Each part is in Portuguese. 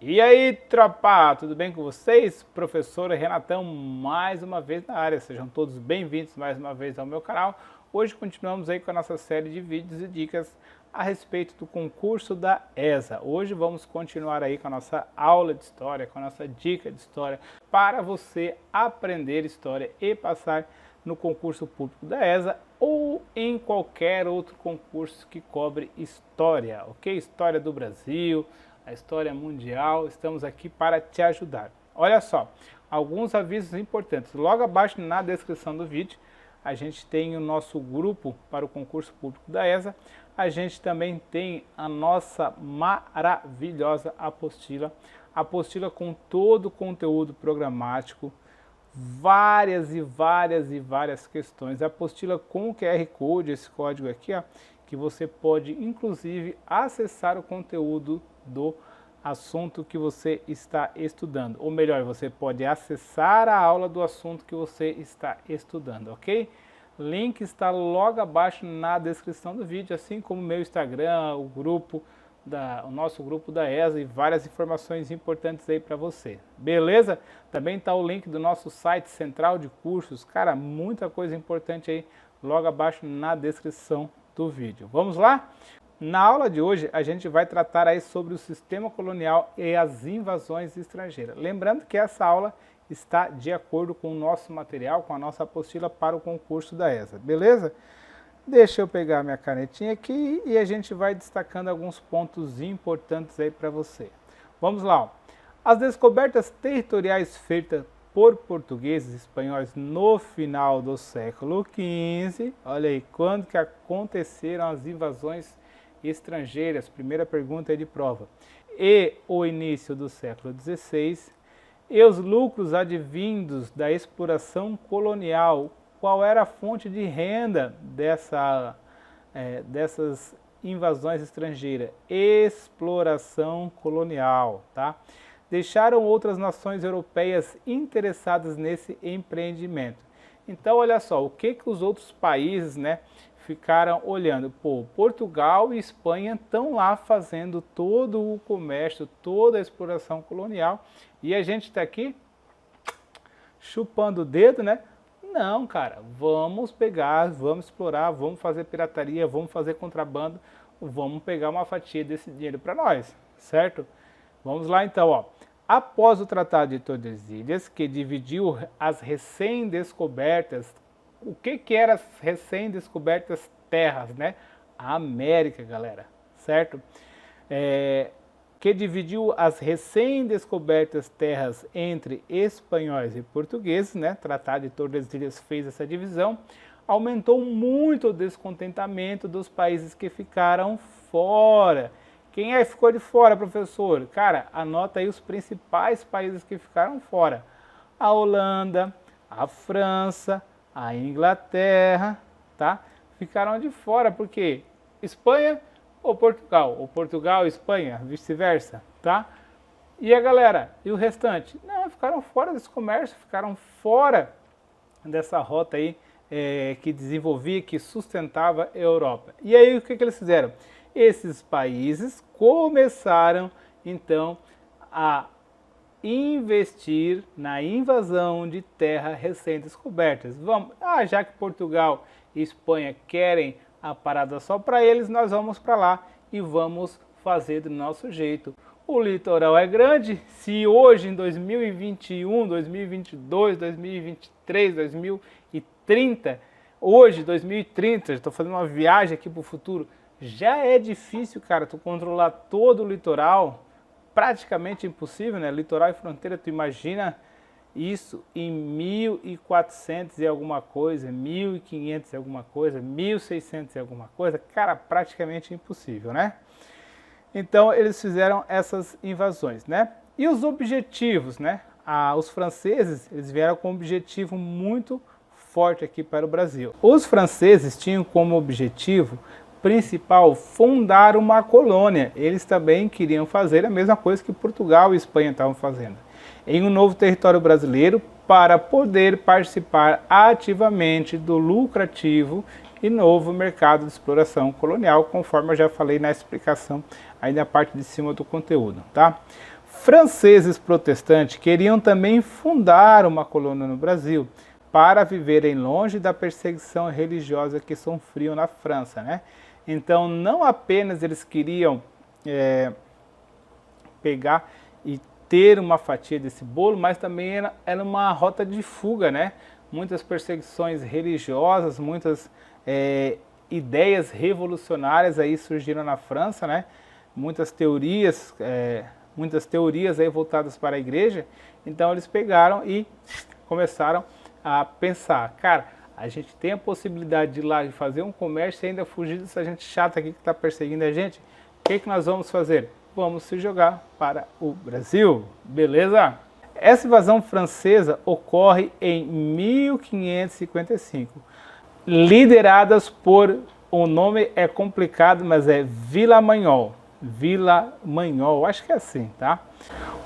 E aí, tropa, tudo bem com vocês? Professor Renatão, mais uma vez na área. Sejam todos bem-vindos mais uma vez ao meu canal. Hoje continuamos aí com a nossa série de vídeos e dicas a respeito do concurso da ESA. Hoje vamos continuar aí com a nossa aula de história, com a nossa dica de história, para você aprender história e passar no concurso público da ESA ou em qualquer outro concurso que cobre história, ok? História do Brasil, a história mundial, estamos aqui para te ajudar. Olha só, alguns avisos importantes. Logo abaixo na descrição do vídeo, a gente tem o nosso grupo para o concurso público da ESA. A gente também tem a nossa maravilhosa apostila. Apostila com todo o conteúdo programático, várias questões. A apostila com o QR Code, esse código aqui, ó, que você pode inclusive acessar o conteúdo do assunto que você está estudando. Ou melhor, você pode acessar a aula do assunto que você está estudando, ok? Link está logo abaixo na descrição do vídeo, assim como o meu Instagram, o nosso grupo da ESA e várias informações importantes aí para você. Beleza? Também está o link do nosso site central de cursos. Cara, muita coisa importante aí logo abaixo na descrição do vídeo. Vamos lá? Na aula de hoje a gente vai tratar aí sobre o sistema colonial e as invasões estrangeiras. Lembrando que essa aula está de acordo com o nosso material, com a nossa apostila para o concurso da ESA, beleza? Deixa eu pegar minha canetinha aqui e a gente vai destacando alguns pontos importantes aí para você. Vamos lá, ó. As descobertas territoriais feitas por portugueses e espanhóis no final do século XV, olha aí, quando que aconteceram as invasões estrangeiras, primeira pergunta é de prova, e o início do século XVI, e os lucros advindos da exploração colonial, qual era a fonte de renda dessas invasões estrangeiras? Exploração colonial, tá? Deixaram outras nações europeias interessadas nesse empreendimento. Então, olha só, o que os outros países, né, ficaram olhando? Pô, Portugal e Espanha estão lá fazendo todo o comércio, toda a exploração colonial, e a gente está aqui chupando o dedo, né? Não, cara, vamos pegar, vamos explorar, vamos fazer pirataria, vamos fazer contrabando, vamos pegar uma fatia desse dinheiro para nós, certo? Vamos lá então, ó. Após o Tratado de Tordesilhas, que dividiu as recém-descobertas, o que eram as recém-descobertas terras, né? A América, galera, certo? Que dividiu as recém-descobertas terras entre espanhóis e portugueses, né? Tratado de Tordesilhas fez essa divisão, aumentou muito o descontentamento dos países que ficaram fora. Quem é que ficou de fora, professor? Cara, anota aí os principais países que ficaram fora. A Holanda, a França, a Inglaterra, tá? Ficaram de fora, porque Espanha ou Portugal, Espanha, vice-versa, tá? E a galera, e o restante? Não, ficaram fora desse comércio, ficaram fora dessa rota aí que desenvolvia, que sustentava a Europa. E aí o que eles fizeram? Esses países começaram então a investir na invasão de terras recém-descobertas. Já que Portugal e Espanha querem a parada só para eles, nós vamos para lá e vamos fazer do nosso jeito. O litoral é grande, se hoje em 2021, 2022, 2023, 2030, hoje 2030, estou fazendo uma viagem aqui para o futuro, já é difícil, cara, tu controlar todo o litoral, praticamente impossível, né? Litoral e fronteira, tu imagina isso em 1400 e alguma coisa, 1500 e alguma coisa, 1600 e alguma coisa, cara, praticamente impossível, né? Então eles fizeram essas invasões, né? E os objetivos, né? Os franceses, eles vieram com um objetivo muito forte aqui para o Brasil. Os franceses tinham como objetivo principal fundar uma colônia. Eles também queriam fazer a mesma coisa que Portugal e Espanha estavam fazendo, em um novo território brasileiro, para poder participar ativamente do lucrativo e novo mercado de exploração colonial, conforme eu já falei na explicação aí na parte de cima do conteúdo, tá? Franceses protestantes queriam também fundar uma colônia no Brasil para viverem longe da perseguição religiosa que sofriam na França, né? Então, não apenas eles queriam pegar e ter uma fatia desse bolo, mas também era uma rota de fuga, né? Muitas perseguições religiosas, muitas ideias revolucionárias aí surgiram na França, né? Muitas teorias aí voltadas para a igreja. Então eles pegaram e começaram a pensar, cara, a gente tem a possibilidade de ir lá e fazer um comércio e ainda fugir dessa gente chata aqui que está perseguindo a gente. O que nós vamos fazer? Vamos se jogar para o Brasil, beleza? Essa invasão francesa ocorre em 1555, lideradas por, o nome é complicado, mas é Villemagnol, acho que é assim, tá?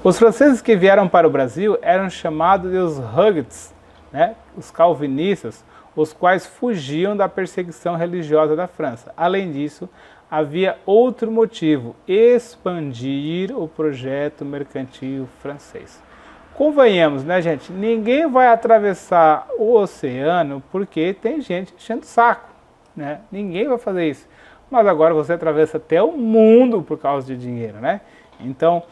Os franceses que vieram para o Brasil eram chamados de os Huguenots, né? Os calvinistas, os quais fugiam da perseguição religiosa da França. Além disso, havia outro motivo: expandir o projeto mercantil francês. Convenhamos, né, gente? Ninguém vai atravessar o oceano porque tem gente enchendo o saco, né? Ninguém vai fazer isso. Mas agora você atravessa até o mundo por causa de dinheiro, né? Então,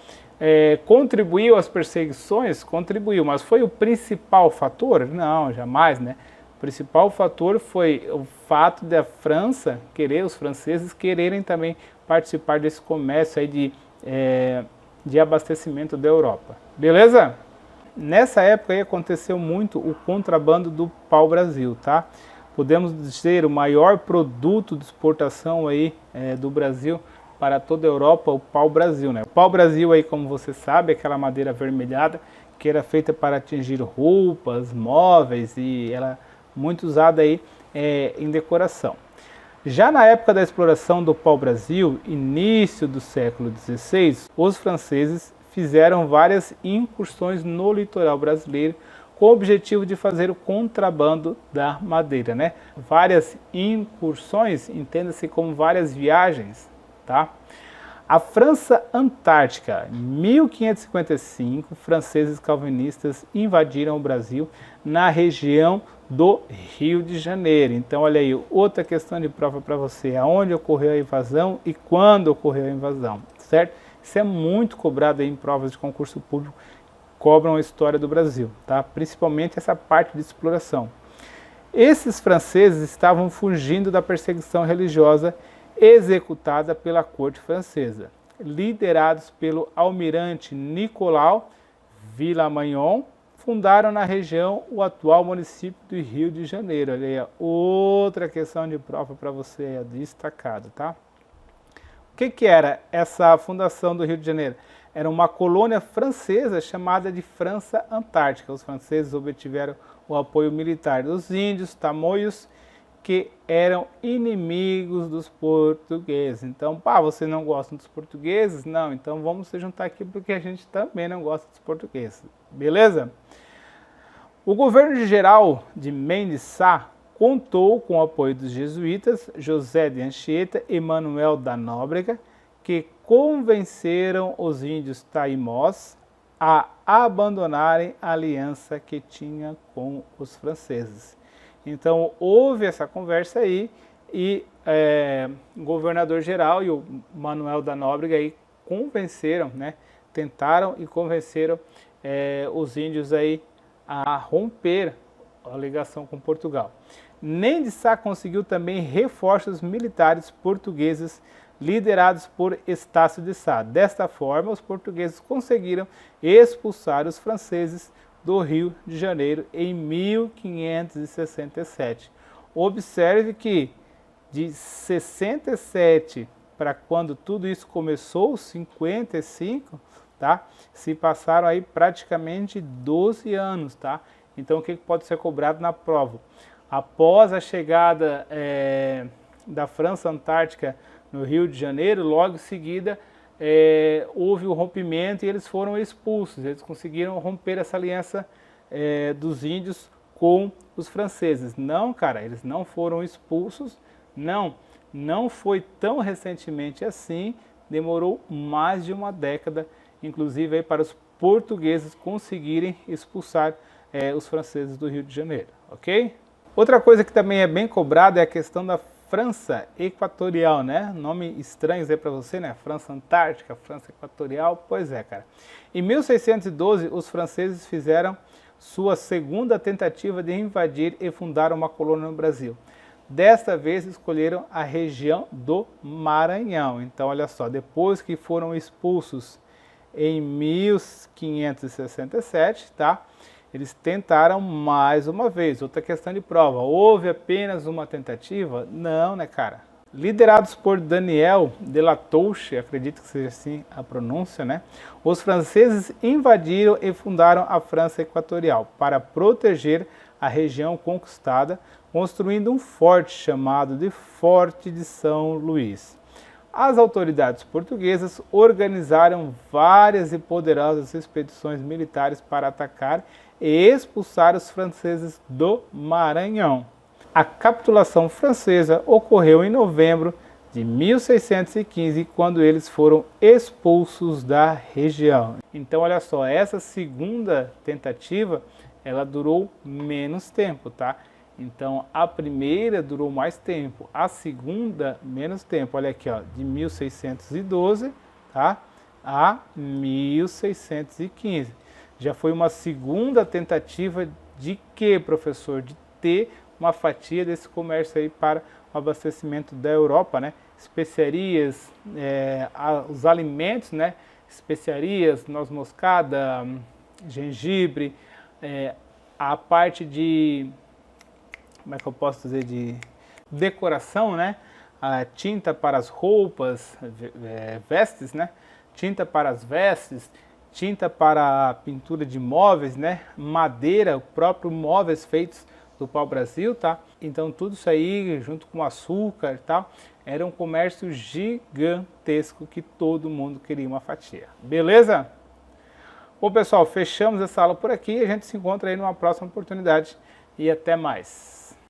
contribuiu às perseguições? Contribuiu, mas foi o principal fator? Não, jamais, né? O principal fator foi o fato da França os franceses quererem também participar desse comércio aí de abastecimento da Europa. Beleza? Nessa época aí aconteceu muito o contrabando do pau-brasil, tá? Podemos dizer o maior produto de exportação aí do Brasil para toda a Europa, o pau-brasil, né? O pau-brasil aí, como você sabe, é aquela madeira avermelhada que era feita para atingir roupas, móveis e ela muito usada aí em decoração. Já na época da exploração do pau-brasil, início do século XVI, os franceses fizeram várias incursões no litoral brasileiro com o objetivo de fazer o contrabando da madeira, né? Várias incursões, entenda-se como várias viagens, tá? A França Antártica, em 1555, franceses calvinistas invadiram o Brasil na região do Rio de Janeiro. Então, olha aí, outra questão de prova para você, aonde ocorreu a invasão e quando ocorreu a invasão, certo? Isso é muito cobrado aí em provas de concurso público, cobram a história do Brasil, tá? Principalmente essa parte de exploração. Esses franceses estavam fugindo da perseguição religiosa executada pela corte francesa, liderados pelo almirante Nicolau Villemagnol, fundaram na região o atual município do Rio de Janeiro. Olha aí, outra questão de prova para você destacado, tá? O que era essa fundação do Rio de Janeiro? Era uma colônia francesa chamada de França Antártica. Os franceses obtiveram o apoio militar dos índios, tamoios, que eram inimigos dos portugueses. Então, você não gosta dos portugueses? Não, então vamos se juntar aqui porque a gente também não gosta dos portugueses. Beleza? O governo geral de Mendes Sá contou com o apoio dos jesuítas José de Anchieta e Manuel da Nóbrega, que convenceram os índios taimós a abandonarem a aliança que tinha com os franceses. Então houve essa conversa aí e o governador geral e o Manuel da Nóbrega aí convenceram, né, tentaram e convenceram os índios aí a romper a ligação com Portugal. Mendes Sá conseguiu também reforços militares portugueses liderados por Estácio de Sá. Desta forma, os portugueses conseguiram expulsar os franceses do Rio de Janeiro em 1567. Observe que de 67 para quando tudo isso começou, 55, tá? Se passaram aí praticamente 12 anos, tá? Então o que pode ser cobrado na prova? Após a chegada da França Antártica no Rio de Janeiro, logo em seguida houve o rompimento e eles foram expulsos. Eles conseguiram romper essa aliança dos índios com os franceses. Não, cara, eles não foram expulsos, não foi tão recentemente assim, demorou mais de uma década inclusive aí para os portugueses conseguirem expulsar os franceses do Rio de Janeiro, ok? Outra coisa que também é bem cobrada é a questão da França Equatorial, né? Nome estranho aí para você, né? França Antártica, França Equatorial, pois é, cara. Em 1612, os franceses fizeram sua segunda tentativa de invadir e fundar uma colônia no Brasil. Desta vez escolheram a região do Maranhão. Então, olha só, depois que foram expulsos em 1567, tá? Eles tentaram mais uma vez. Outra questão de prova. Houve apenas uma tentativa? Não, né, cara? Liderados por Daniel de la Touche, acredito que seja assim a pronúncia, né? Os franceses invadiram e fundaram a França Equatorial para proteger a região conquistada, construindo um forte chamado de Forte de São Luís. As autoridades portuguesas organizaram várias e poderosas expedições militares para atacar e expulsar os franceses do Maranhão. A capitulação francesa ocorreu em novembro de 1615, quando eles foram expulsos da região. Então, olha só, essa segunda tentativa, ela durou menos tempo, tá? Então, a primeira durou mais tempo, a segunda, menos tempo. Olha aqui, ó, de 1612, tá? A 1615. Já foi uma segunda tentativa de quê, professor? De ter uma fatia desse comércio aí para o abastecimento da Europa, né? Especiarias, os alimentos, né? Especiarias, noz moscada, gengibre, a parte de, como é que eu posso dizer, de decoração, né? A tinta para as roupas, vestes, né? Tinta para as vestes, tinta para a pintura de móveis, né? Madeira, o próprio móveis feitos do pau-brasil, tá? Então tudo isso aí, junto com açúcar e tal, era um comércio gigantesco que todo mundo queria uma fatia. Beleza? Bom, pessoal, fechamos essa aula por aqui e a gente se encontra aí numa próxima oportunidade e até mais.